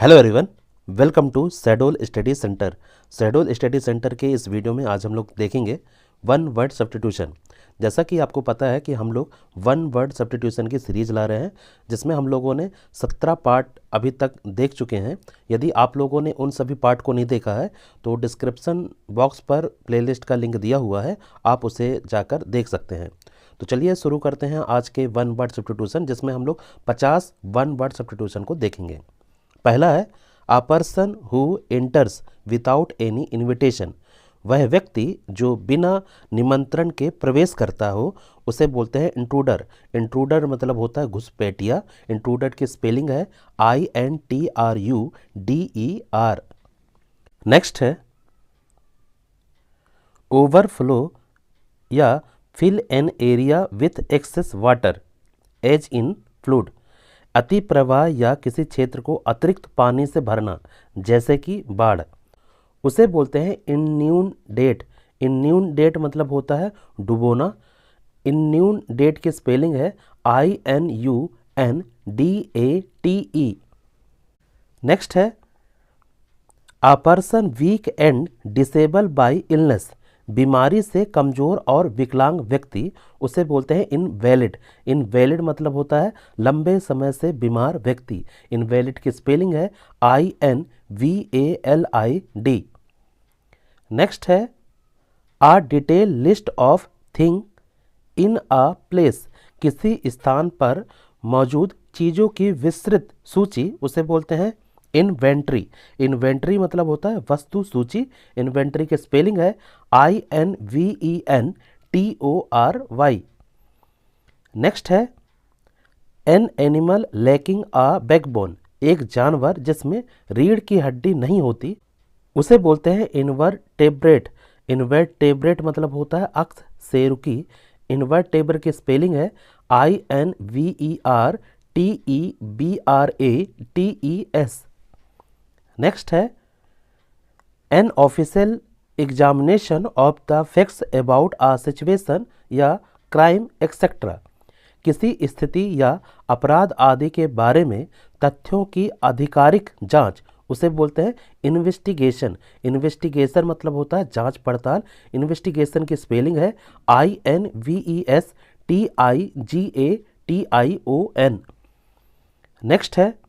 Hello everyone, welcome to Shahdol study centre. Shahdol study centre के इस video में आज हम लोग देखेंगे वन वर्ड सब्स्टिट्यूशन। जैसा कि आपको पता है कि हम लोग वन वर्ड सब्स्टिट्यूशन की सीरीज ला रहे हैं, जिसमें हम लोगों ने 17 पार्ट अभी तक देख चुके हैं। यदि आप लोगों ने उन सभी पार्ट को नहीं देखा है तो डिस्क्रिप्शन बॉक्स पर प्लेलिस्ट का लिंक दिया हुआ है, आप उसे जाकर देख सकते हैं। तो चलिए शुरू करते हैं आज के वन वर्ड सब्स्टिट्यूशन, जिसमें हम लोग 50 वन वर्ड सब्स्टिट्यूशन को देखेंगे। पहला है a person who enters without any invitation. वह व्यक्ति जो बिना निमंत्रण के प्रवेश करता हो उसे बोलते हैं इंट्रूडर। इंट्रूडर मतलब होता है घुसपैठिया। इंट्रूडर की स्पेलिंग है INTRUDER। नेक्स्ट है ओवरफ्लो या fill an area with excess water as in flood. अति प्रवाह या किसी क्षेत्र को अतिरिक्त पानी से भरना, जैसे कि बाढ़, उसे बोलते हैं इन्यूनडेट। इन्यूनडेट मतलब होता है डुबोना। इन्यूनडेट की स्पेलिंग है INUNDATE। नेक्स्ट है a person weak and disable by illness. बीमारी से कमज़ोर और विकलांग व्यक्ति, उसे बोलते हैं इनवैलिड। इनवैलिड मतलब होता है लंबे समय से बीमार व्यक्ति। इनवैलिड की स्पेलिंग है INVALID। नेक्स्ट है a detail list of thing in a place. किसी स्थान पर मौजूद चीज़ों की विस्तृत सूची, उसे बोलते हैं इन्वेंट्री। इन्वेंट्री मतलब होता है वस्तु सूची। इन्वेंट्री की स्पेलिंग है INVENTORY। नेक्स्ट है an animal lacking a backbone. एक जानवर जिसमें रीढ़ की हड्डी नहीं होती, उसे बोलते हैं इनवर्टेब्रेट। इनवर्टेब्रेट मतलब होता है अकशेरुकी। इनवर्टेब्रेट की स्पेलिंग है INVERTEBRATES। नेक्स्ट है an official examination of the facts about a situation या क्राइम एक्सेट्रा। किसी स्थिति या अपराध आदि के बारे में तथ्यों की आधिकारिक जांच, उसे बोलते हैं इन्वेस्टिगेशन। इन्वेस्टिगेशन मतलब होता है जांच पड़ताल। इन्वेस्टिगेशन की स्पेलिंग है INVESTIGATION। नेक्स्ट है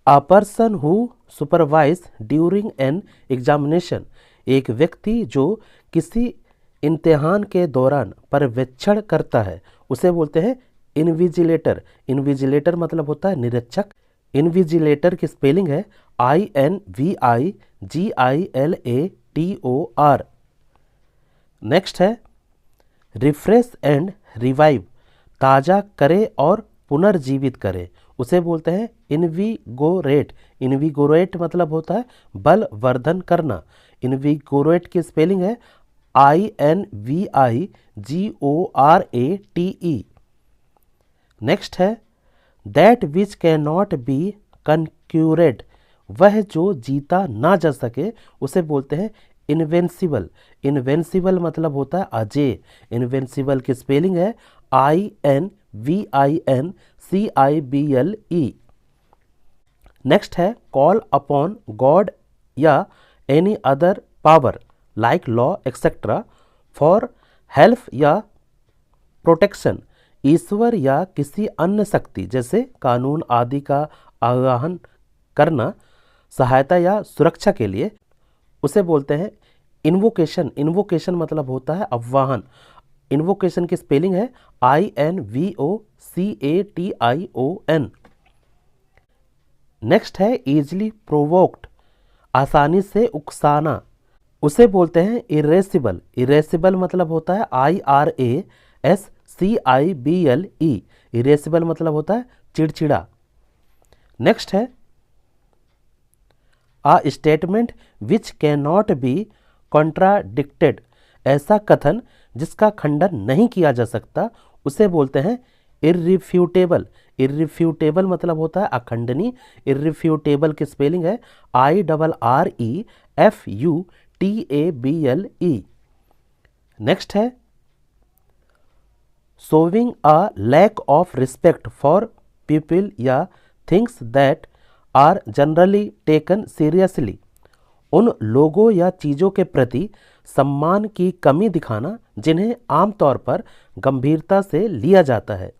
a person who supervise during an examination. एक व्यक्ति जो किसी इम्तिहान के दौरान पर्यवेक्षण करता है, उसे बोलते हैं इन्विजिलेटर। इन्विजिलेटर मतलब होता है निरीक्षक। इन्विजिलेटर की स्पेलिंग है INVIGILATOR। नेक्स्ट है रिफ्रेश एंड रिवाइव। ताज़ा करे और पुनर्जीवित करे, उसे बोलते हैं इन्विगोरेट। इन्विगोरेट मतलब होता है बलवर्धन करना। इन्विगोरेट की स्पेलिंग है INVIGORATE। नेक्स्ट है that which can not be conquered. वह जो जीता ना जा सके, उसे बोलते हैं इन्वेंसिबल। इन्वेंसिबल मतलब होता है अजेय। इन्वेंसिबल की स्पेलिंग है INVINCIBLE। नेक्स्ट है कॉल अपॉन गॉड या any other power like law etcetera for help या प्रोटेक्शन। ईश्वर या किसी अन्य शक्ति जैसे कानून आदि का आह्वान करना सहायता या सुरक्षा के लिए, उसे बोलते हैं इन्वोकेशन। इन्वोकेशन मतलब होता है आह्वान। इन्वोकेशन की स्पेलिंग है INVOCATION। नेक्स्ट है इजली प्रोवोक्ड, आसानी से उकसाना, उसे बोलते हैं इरेसिबल। इरेसिबल मतलब होता है IRASCIBLE। इरेसिबल मतलब होता है चिड़चिड़ा। नेक्स्ट है a statement which can not B contradicted. ऐसा कथन जिसका खंडन नहीं किया जा सकता, उसे बोलते हैं इर्रिफ्यूटेबल। इर्रिफ्यूटेबल मतलब होता है अखंडनीय। इर्रिफ्यूटेबल की स्पेलिंग है IRREFUTABLE। नेक्स्ट है showing a lack of respect for people या things that are generally taken seriously. उन लोगों या चीज़ों के प्रति सम्मान की कमी दिखाना जिन्हें आमतौर पर गंभीरता से लिया जाता है,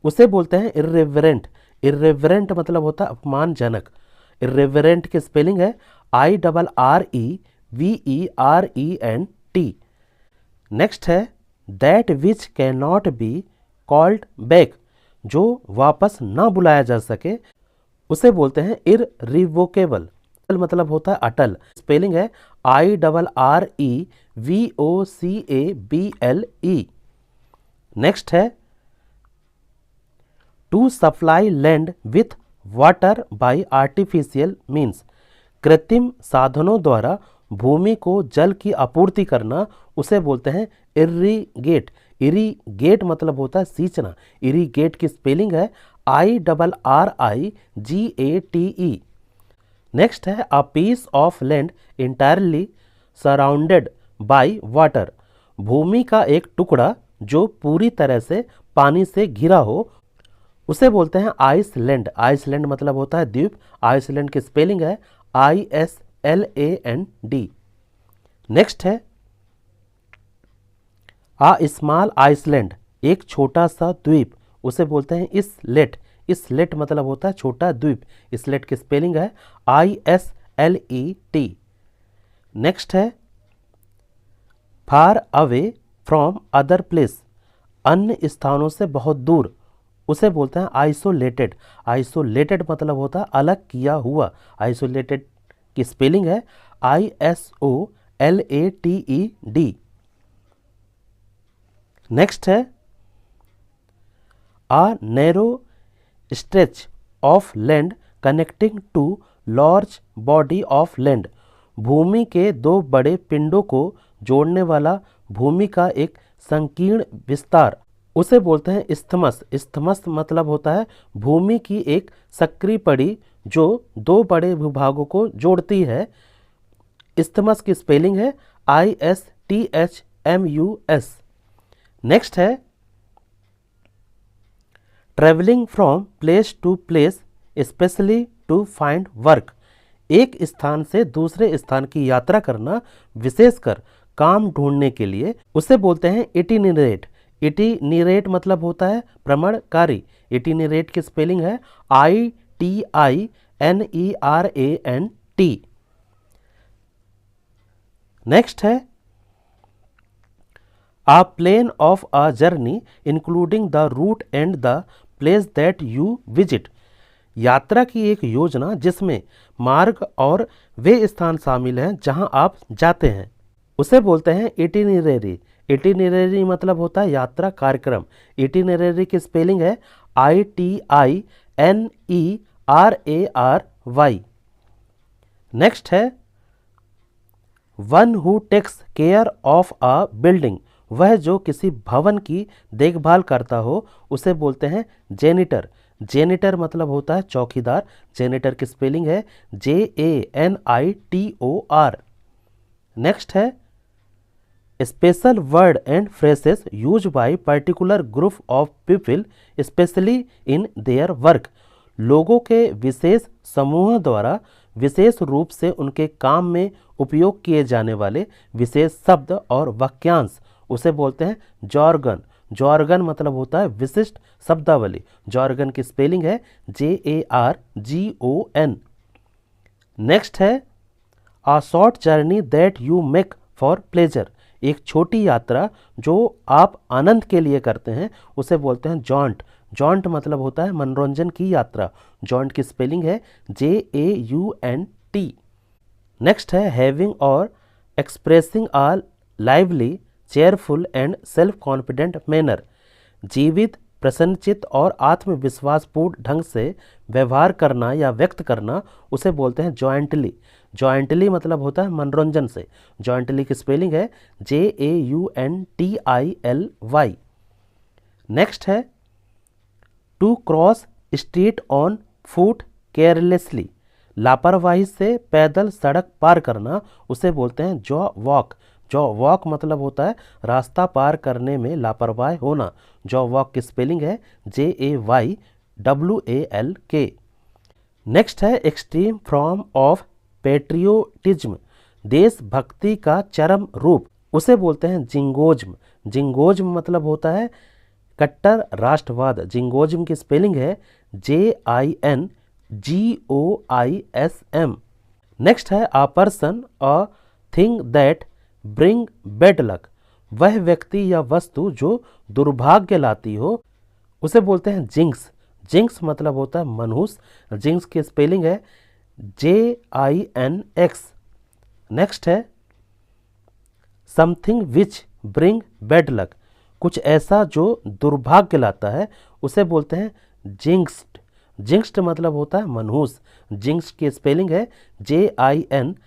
उसे बोलते हैं इर्रेवरेंट। इर्रेवरेंट मतलब होता है अपमानजनक। इर्रेवरेंट की स्पेलिंग है IRREVERENT। नेक्स्ट है that which can not be called back, जो वापस ना बुलाया जा सके, उसे बोलते हैं इररिवोकेबल। मतलब होता है अटल। स्पेलिंग है IRREVOCABLE। नेक्स्ट है to supply land with water by artificial means. कृत्रिम साधनों द्वारा भूमि को जल की आपूर्ति करना, उसे बोलते हैं इरीगेट। इरीगेट मतलब होता है सींचना। इरीगेट की स्पेलिंग है IRRIGATE। नेक्स्ट है a piece of land entirely surrounded by water. भूमि का एक टुकड़ा जो पूरी तरह से पानी से घिरा हो, उसे बोलते हैं आइसलैंड। आइसलैंड मतलब होता है द्वीप। आइसलैंड की स्पेलिंग है ISLAND। नेक्स्ट है आ स्मॉल आइसलैंड, एक छोटा सा द्वीप, उसे बोलते हैं इसलेट। इसलेट मतलब होता है छोटा द्वीप। इसलेट की स्पेलिंग है ISLET। नेक्स्ट है far away from other place, अन्य स्थानों से बहुत दूर, उसे बोलते हैं आइसोलेटेड। आइसोलेटेड मतलब होता है अलग किया हुआ। आइसोलेटेड की स्पेलिंग है ISOLATED। नेक्स्ट है a narrow stretch of land connecting to large body of land. भूमि के दो बड़े पिंडों को जोड़ने वाला भूमि का एक संकीर्ण विस्तार, उसे बोलते हैं इस्थमस। इस्थमस मतलब होता है भूमि की एक सक्रिय पड़ी जो दो बड़े भूभागों को जोड़ती है। इस्थमस की स्पेलिंग है ISTHMUS। नेक्स्ट है travelling from place to place specially to find work. एक स्थान से दूसरे स्थान की यात्रा करना, विशेषकर काम ढूंढने के लिए, उसे बोलते हैं इटिनरेट। इटिनरेट मतलब होता है भ्रमणकारी। इटिनरेट की स्पेलिंग है ITINERANT। नेक्स्ट है a plan of a journey including the route and the place that you visit. यात्रा की एक योजना जिसमें मार्ग और वे स्थान शामिल हैं जहां आप जाते हैं, उसे बोलते हैं इटिनरेरी। इटिनरेरी मतलब होता है यात्रा कार्यक्रम। इटिनरेरी की स्पेलिंग है ITINERARY। नेक्स्ट है one who takes care of a building, वह जो किसी भवन की देखभाल करता हो, उसे बोलते हैं जेनिटर। जेनिटर मतलब होता है चौकीदार। जेनिटर की स्पेलिंग है JANITOR। नेक्स्ट है special word and phrases use by particular group of people specially in their work. लोगों के विशेष समूह द्वारा विशेष रूप से उनके काम में उपयोग किए जाने वाले विशेष शब्द और वाक्यांश, उसे बोलते हैं जॉर्गन। जॉर्गन मतलब होता है विशिष्ट शब्दावली। जॉर्गन की स्पेलिंग है JARGON। नेक्स्ट है a short journey that you make for pleasure. एक छोटी यात्रा जो आप आनंद के लिए करते हैं, उसे बोलते हैं जॉन्ट। जॉन्ट मतलब होता है मनोरंजन की यात्रा। जॉन्ट की स्पेलिंग है JAUNT। नेक्स्ट है हैविंग और expressing a lively cheerful and self confident manner. जीवित, प्रसन्नचित्त और आत्मविश्वासपूर्ण ढंग से व्यवहार करना या व्यक्त करना, उसे बोलते हैं जॉइंटली। जॉइंटली मतलब होता है मनोरंजन से। जॉइंटली की स्पेलिंग है JAUNTILY। नेक्स्ट है to cross street on foot carelessly. लापरवाही से पैदल सड़क पार करना, उसे बोलते हैं जॉ वॉक। जॉ वॉक मतलब होता है रास्ता पार करने में लापरवाह होना। जॉ वॉक की स्पेलिंग है JAYWALK। नेक्स्ट है एक्सट्रीम फॉर्म ऑफ पेट्रियोटिज्म, देशभक्ति का चरम रूप, उसे बोलते हैं जिंगोज्म। जिंगोज्म मतलब होता है कट्टर राष्ट्रवाद। जिंगोज्म की स्पेलिंग है JINGOISM। नेक्स्ट है a person a thing that bring bad luck, वह व्यक्ति या वस्तु जो दुर्भाग्य लाती हो उसे बोलते हैं जिंक्स। जिंक्स मतलब होता है मनहूस। जिंक्स की स्पेलिंग है JINX। नेक्स्ट है something which bring bad luck, कुछ ऐसा जो दुर्भाग्य लाता है उसे बोलते हैं जिंक्स्ड। जिंक्स्ड मतलब होता है मनहूस। जिंक्स की स्पेलिंग है JINXED।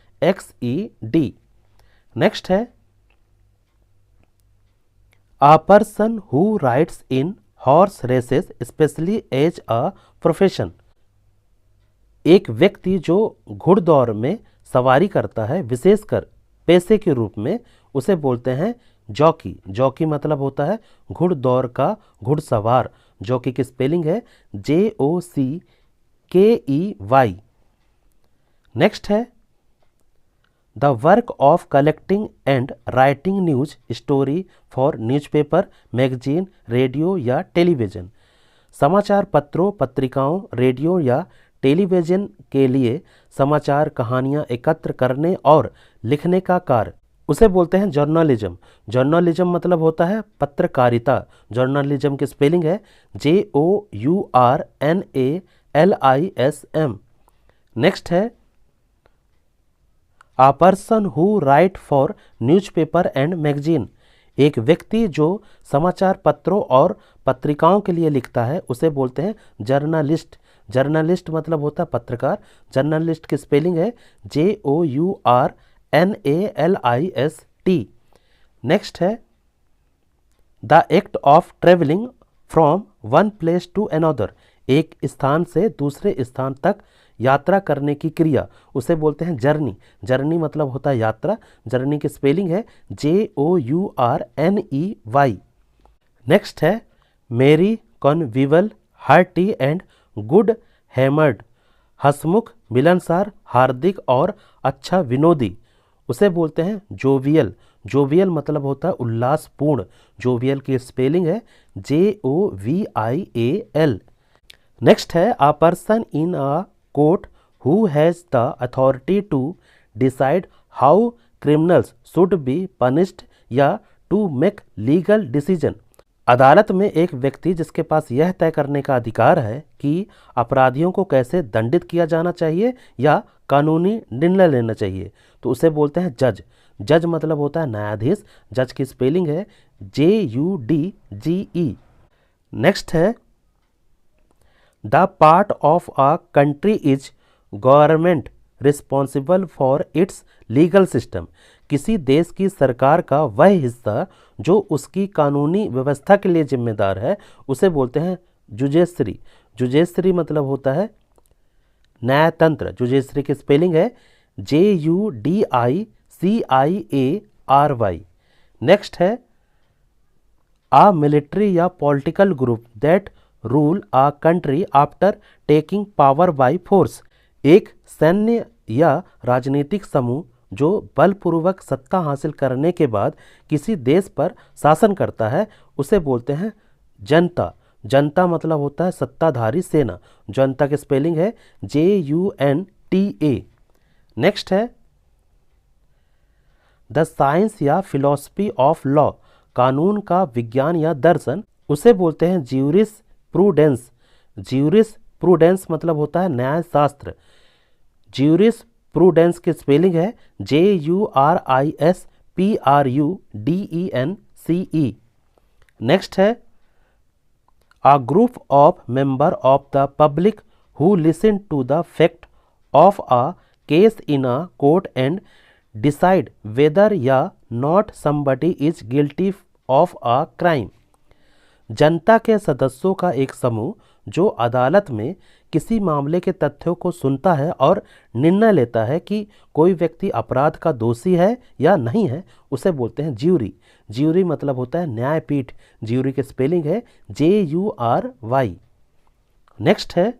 नेक्स्ट है a person who rides in horse races specially as a profession, एक व्यक्ति जो घुड़दौड़ में सवारी करता है विशेषकर पेशे के रूप में, उसे बोलते हैं जॉकी। जॉकी मतलब होता है घुड़दौड़ का घुड़सवार। जॉकी की स्पेलिंग है JOCKEY। नेक्स्ट है the work of collecting and writing news story for newspaper, magazine, radio या टेलीविज़न, समाचार पत्रों, पत्रिकाओं, रेडियो या टेलीविज़न के लिए समाचार कहानियाँ एकत्र करने और लिखने का कार्य, उसे बोलते हैं जर्नलिज्म। जर्नलिज्म मतलब होता है पत्रकारिता। जर्नलिज्म की स्पेलिंग है JOURNALISM। नेक्स्ट है a person who right for newspaper and magazine, एक व्यक्ति जो समाचार पत्रों और पत्रिकाओं के लिए लिखता है उसे बोलते हैं जर्नलिस्ट। जर्नलिस्ट मतलब होता है पत्रकार। जर्नलिस्ट की स्पेलिंग है JOURNALIST। नेक्स्ट है the act of travelling from one place to another, एक स्थान से दूसरे स्थान तक यात्रा करने की क्रिया, उसे बोलते हैं जर्नी। जर्नी मतलब होता है यात्रा। जर्नी की स्पेलिंग है JOURNEY। नेक्स्ट है मेरी कॉन्विवल हार्टी एंड गुड हैमर्ड, हंसमुख, मिलनसार, हार्दिक और अच्छा विनोदी, उसे बोलते हैं जोवियल। जोवियल मतलब होता है उल्लासपूर्ण। जोवियल की स्पेलिंग है JOVIAL। नेक्स्ट है a person in a court who has the authority to decide how criminals should be punished या टू मेक लीगल डिसीजन, अदालत में एक व्यक्ति जिसके पास यह तय करने का अधिकार है कि अपराधियों को कैसे दंडित किया जाना चाहिए या कानूनी निर्णय लेना चाहिए, तो उसे बोलते हैं जज। जज मतलब होता है न्यायाधीश। जज की स्पेलिंग है JUDGE। नेक्स्ट है the part of a country is government responsible for its legal system, किसी देश की सरकार का वह हिस्सा जो उसकी कानूनी व्यवस्था के लिए जिम्मेदार है उसे बोलते हैं जुडिशरी। जुडिशरी मतलब होता है न्यायतंत्र। जुडिशरी की स्पेलिंग है JUDICIARY। नेक्स्ट है अ मिलिट्री या political group that rule a country after taking power by force, एक सैन्य या राजनीतिक समूह जो बलपूर्वक सत्ता हासिल करने के बाद किसी देश पर शासन करता है उसे बोलते हैं जनता। जनता मतलब होता है सत्ताधारी सेना। जनता की स्पेलिंग है JUNTA। नेक्स्ट है द साइंस या फिलॉसफी ऑफ लॉ, कानून का विज्ञान या दर्शन, उसे बोलते हैं ज्यूरिस प्रूडेंस। ज्यूरिस प्रूडेंस मतलब होता है न्याय शास्त्र। ज्यूरिस प्रूडेंस की स्पेलिंग है JURISPRUDENCE। नेक्स्ट है a group of member of the public who listen to the fact of a case in a court and decide whether या not somebody is guilty of a crime, जनता के सदस्यों का एक समूह जो अदालत में किसी मामले के तथ्यों को सुनता है और निर्णय लेता है कि कोई व्यक्ति अपराध का दोषी है या नहीं है, उसे बोलते हैं ज्यूरी। ज्यूरी मतलब होता है न्यायपीठ। ज्यूरी की स्पेलिंग है JURY। नेक्स्ट है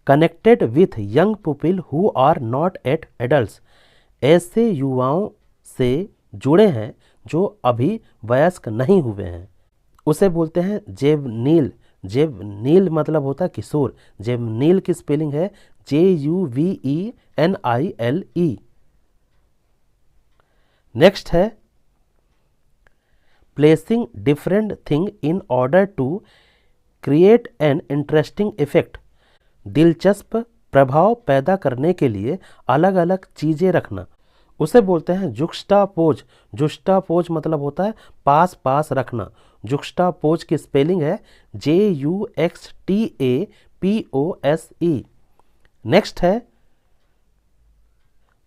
connected with young people who are not at adults, ऐसे युवाओं से जुड़े हैं जो अभी वयस्क नहीं हुए हैं, उसे बोलते हैं जेवनील। जेवनील मतलब होता है किशोर। जेवनील की स्पेलिंग है JUVENILE। नेक्स्ट है placing different thing in order to create an interesting effect, दिलचस्प प्रभाव पैदा करने के लिए अलग अलग चीज़ें रखना, उसे बोलते हैं जुक्स्टापोज। जुक्स्टापोज मतलब होता है पास पास रखना। जुक्स्टापोज की स्पेलिंग है JUXTAPOSE। नेक्स्ट है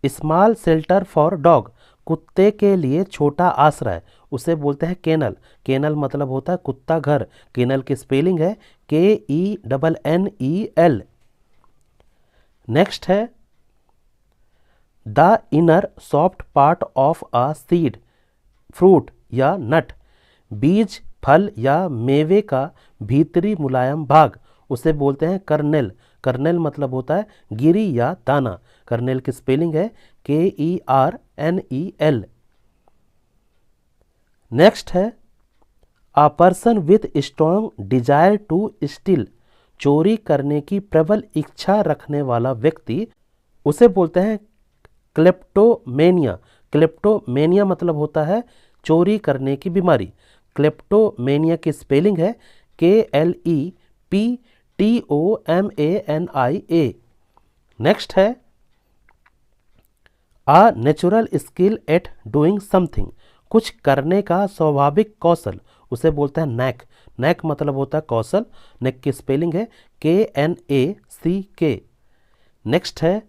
स्मॉल शेल्टर फॉर डॉग, कुत्ते के लिए छोटा आश्रय, उसे बोलते हैं केनल। केनल मतलब होता है कुत्ता घर। केनल की स्पेलिंग है KENNEL। नेक्स्ट है the inner soft part of a seed, fruit या नट, बीज, फल या मेवे का भीतरी मुलायम भाग, उसे बोलते हैं कर्नेल। कर्नेल मतलब होता है गिरी या दाना। कर्नेल की स्पेलिंग है KERNEL। नेक्स्ट है a person with strong desire to steal, चोरी करने की प्रबल इच्छा रखने वाला व्यक्ति, उसे बोलते हैं क्लेप्टोमेनिया। क्लेप्टोमेनिया मतलब होता है चोरी करने की बीमारी। क्लेप्टोमेनिया की स्पेलिंग है KLEPTOMANIA। नेक्स्ट है a natural skill at doing something, कुछ करने का स्वाभाविक कौशल, उसे बोलते हैं नैक। नैक मतलब होता है कौशल। नैक की स्पेलिंग है KNACK। नेक्स्ट है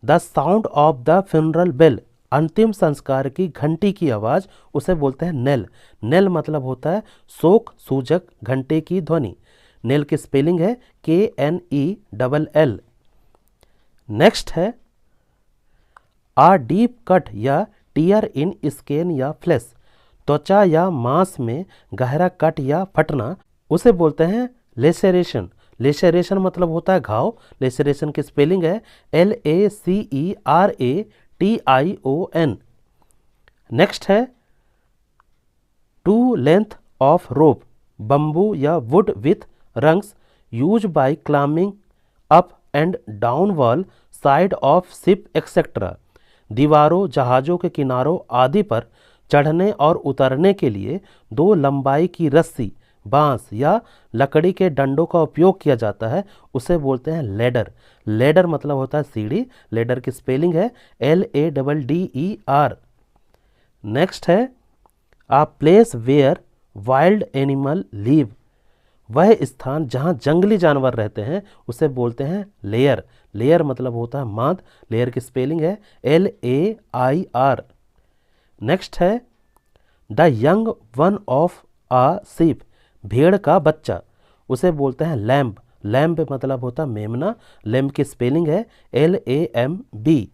the sound of the funeral bell, अंतिम संस्कार की घंटी की आवाज़, उसे बोलते हैं नेल। नेल मतलब होता है शोक सूजक घंटे की ध्वनि। नेल की स्पेलिंग है KNELL। नेक्स्ट है आ डीप कट या टीयर इन स्किन या फ्लैश, त्वचा या मांस में गहरा कट या फटना, उसे बोलते हैं लेसेरेशन। लेसेरेशन मतलब होता है घाव। लेसेरेशन की स्पेलिंग है LACERATION। नेक्स्ट है two length of rope, bamboo या wood with rungs, use by climbing up and down wall, side of ship etcetera, दीवारों, जहाज़ों के किनारों आदि पर चढ़ने और उतरने के लिए दो लंबाई की रस्सी, बांस या लकड़ी के डंडों का उपयोग किया जाता है, उसे बोलते हैं लेडर। लेडर मतलब होता है सीढ़ी। लेडर की स्पेलिंग है LADDER। नेक्स्ट है a place where wild animal live, वह स्थान जहाँ जंगली जानवर रहते हैं, उसे बोलते हैं लेयर। लेयर मतलब होता है माद। लेयर की स्पेलिंग है LAIR। नेक्स्ट है the young one of a sheep, भेड़ का बच्चा, उसे बोलते हैं लैम्ब। लैम्ब मतलब होता है मेमना। लैम्ब की स्पेलिंग है LAMB।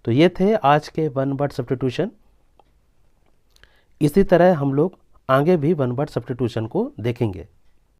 तो ये थे आज के वन वर्ड सब्स्टिट्यूशन। इसी तरह हम लोग आगे भी वन वर्ड सब्स्टिट्यूशन को देखेंगे।